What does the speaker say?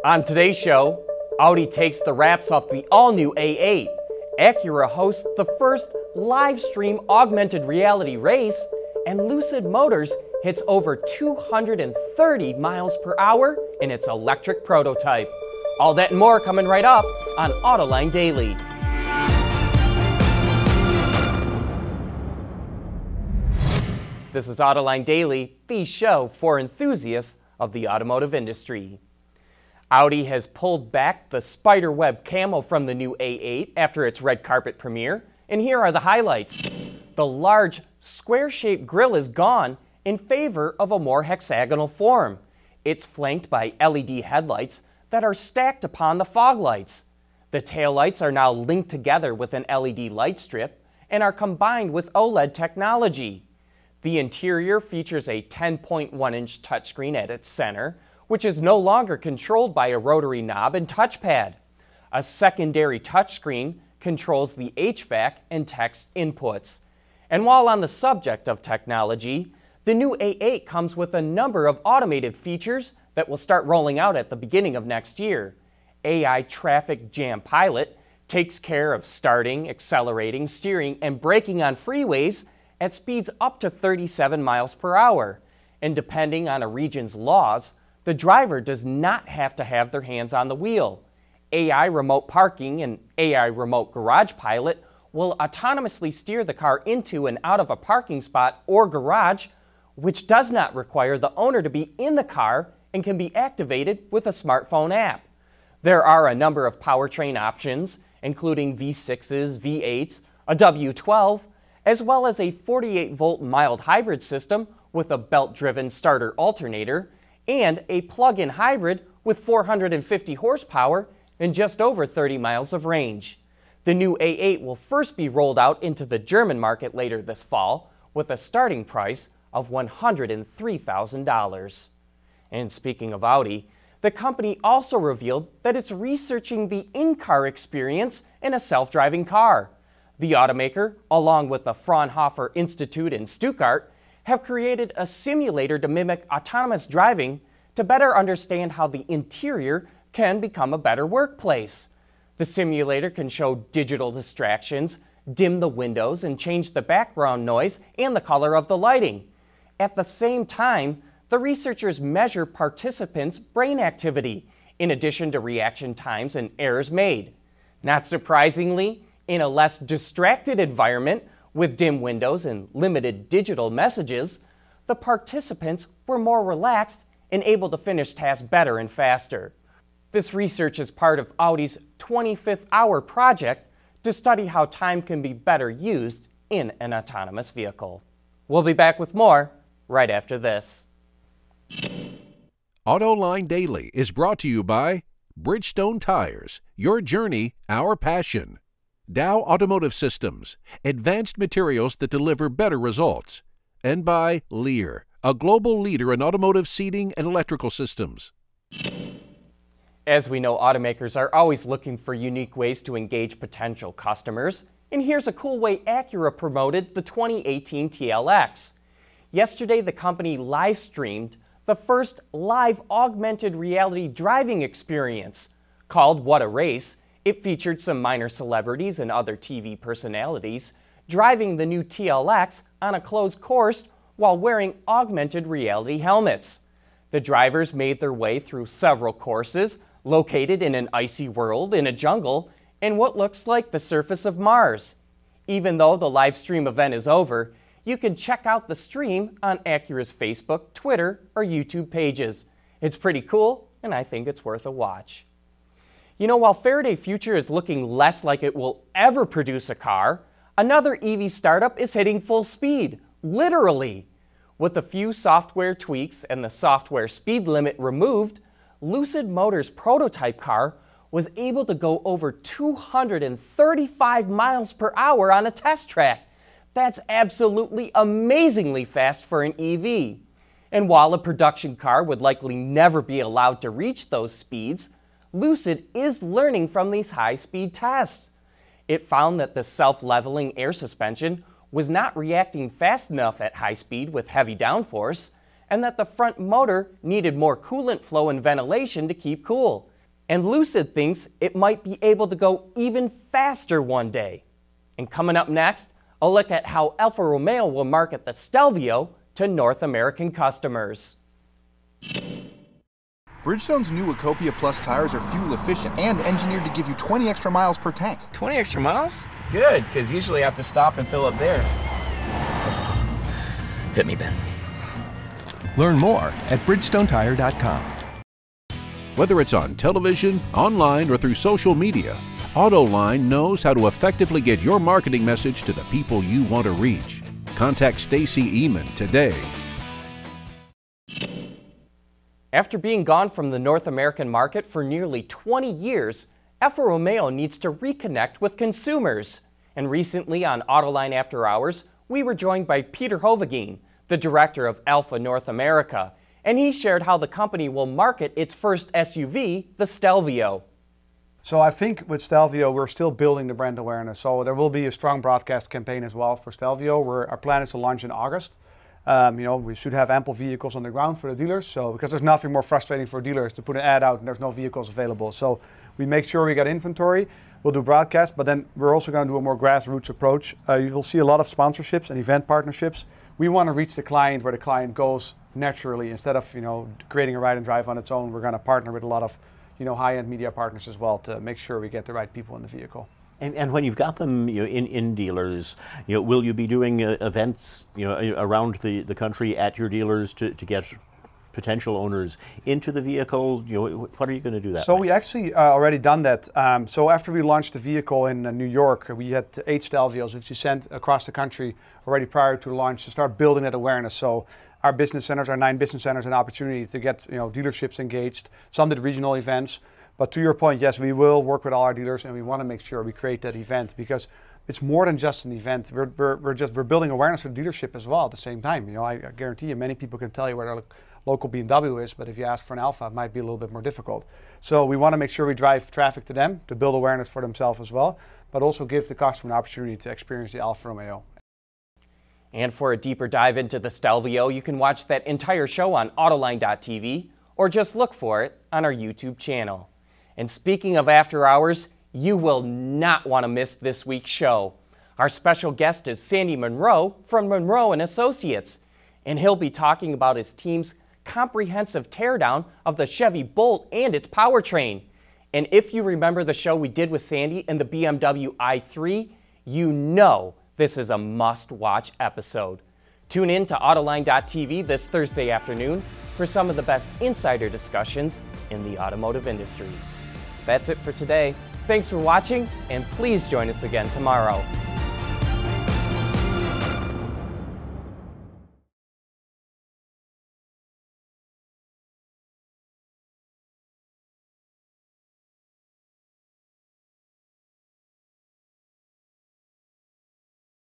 On today's show, Audi takes the wraps off the all-new A8, Acura hosts the first live stream augmented reality race, and Lucid Motors hits over 230 miles per hour in its electric prototype. All that and more coming right up on Autoline Daily. This is Autoline Daily, the show for enthusiasts of the automotive industry. Audi has pulled back the spiderweb camo from the new A8 after its red carpet premiere, and here are the highlights. The large, square-shaped grille is gone in favor of a more hexagonal form. It's flanked by LED headlights that are stacked upon the fog lights. The taillights are now linked together with an LED light strip and are combined with OLED technology. The interior features a 10.1-inch touchscreen at its center, which is no longer controlled by a rotary knob and touchpad. A secondary touchscreen controls the HVAC and text inputs. And while on the subject of technology, the new A8 comes with a number of automated features that will start rolling out at the beginning of next year. AI Traffic Jam Pilot takes care of starting, accelerating, steering, and braking on freeways at speeds up to 37 miles per hour. And depending on a region's laws, the driver does not have to have their hands on the wheel. AI Remote Parking and AI Remote Garage Pilot will autonomously steer the car into and out of a parking spot or garage, which does not require the owner to be in the car and can be activated with a smartphone app. There are a number of powertrain options, including V6s, V8s, a W12, as well as a 48-volt mild hybrid system with a belt-driven starter alternator, and a plug-in hybrid with 450 horsepower and just over 30 miles of range. The new A8 will first be rolled out into the German market later this fall with a starting price of $103,000. And speaking of Audi, the company also revealed that it's researching the in-car experience in a self-driving car. The automaker, along with the Fraunhofer Institute in Stuttgart, have created a simulator to mimic autonomous driving to better understand how the interior can become a better workplace. The simulator can show digital distractions, dim the windows, and change the background noise and the color of the lighting. At the same time, the researchers measure participants' brain activity, in addition to reaction times and errors made. Not surprisingly, in a less distracted environment, with dim windows and limited digital messages, the participants were more relaxed and able to finish tasks better and faster. This research is part of Audi's 25th hour project to study how time can be better used in an autonomous vehicle. We'll be back with more right after this. Autoline Daily is brought to you by Bridgestone Tires, your journey, our passion. Dow Automotive Systems, advanced materials that deliver better results. And by Lear, a global leader in automotive seating and electrical systems. As we know, automakers are always looking for unique ways to engage potential customers, and here's a cool way Acura promoted the 2018 TLX. Yesterday, the company live streamed the first live augmented reality driving experience. Called What a Race, it featured some minor celebrities and other TV personalities driving the new TLX on a closed course while wearing augmented reality helmets. The drivers made their way through several courses located in an icy world, in a jungle, and what looks like the surface of Mars. Even though the live stream event is over, you can check out the stream on Acura's Facebook, Twitter, or YouTube pages. It's pretty cool, and I think it's worth a watch. You know, while Faraday Future is looking less like it will ever produce a car, another EV startup is hitting full speed, literally. With a few software tweaks and the software speed limit removed, Lucid Motors' prototype car was able to go over 235 miles per hour on a test track. That's absolutely amazingly fast for an EV. And while a production car would likely never be allowed to reach those speeds, Lucid is learning from these high-speed tests. It found that the self-leveling air suspension was not reacting fast enough at high speed with heavy downforce, and that the front motor needed more coolant flow and ventilation to keep cool. And Lucid thinks it might be able to go even faster one day. And coming up next, a look at how Alfa Romeo will market the Stelvio to North American customers. Bridgestone's new Acopia Plus tires are fuel efficient and engineered to give you 20 extra miles per tank. 20 extra miles? Good, because usually I have to stop and fill up there. Hit me, Ben. Learn more at bridgestonetire.com. Whether it's on television, online, or through social media, Autoline knows how to effectively get your marketing message to the people you want to reach. Contact Stacy Eman today. After being gone from the North American market for nearly 20 years, Alfa Romeo needs to reconnect with consumers. And recently on Autoline After Hours, we were joined by Peter Hovegien, the director of Alfa North America, and he shared how the company will market its first SUV, the Stelvio. So I think with Stelvio, we're still building the brand awareness. So there will be a strong broadcast campaign as well for Stelvio. Our plan is to launch in August. We should have ample vehicles on the ground for the dealers. So because there's nothing more frustrating for dealers to put an ad out and there's no vehicles available. So we make sure we get inventory. We'll do broadcast, but then we're also going to do a more grassroots approach. You will see a lot of sponsorships and event partnerships. We want to reach the client where the client goes naturally. Instead of creating a ride and drive on its own, we're going to partner with a lot of high-end media partners as well to make sure we get the right people in the vehicle. And when you've got them in dealers, will you be doing events around the country at your dealers to get potential owners into the vehicle? What are you going to do that So way? we actually already done that. So after we launched the vehicle in New York, we had 8 Stelvios which we sent across the country already prior to launch to start building that awareness. So our business centers, our 9 business centers, an opportunity to get dealerships engaged. Some did regional events. But to your point, yes, we will work with all our dealers, and we want to make sure we create that event because it's more than just an event. We're building awareness for the dealership as well at the same time. I guarantee you, many people can tell you where their local BMW is, but if you ask for an Alfa, it might be a little bit more difficult. So we want to make sure we drive traffic to them to build awareness for themselves as well, but also give the customer an opportunity to experience the Alfa Romeo. And for a deeper dive into the Stelvio, you can watch that entire show on Autoline.tv or just look for it on our YouTube channel. And speaking of after hours, you will not want to miss this week's show. Our special guest is Sandy Monroe from Monroe & Associates, and he'll be talking about his team's comprehensive teardown of the Chevy Bolt and its powertrain. And if you remember the show we did with Sandy and the BMW i3, you know this is a must-watch episode. Tune in to Autoline.tv this Thursday afternoon for some of the best insider discussions in the automotive industry. That's it for today. Thanks for watching, and please join us again tomorrow.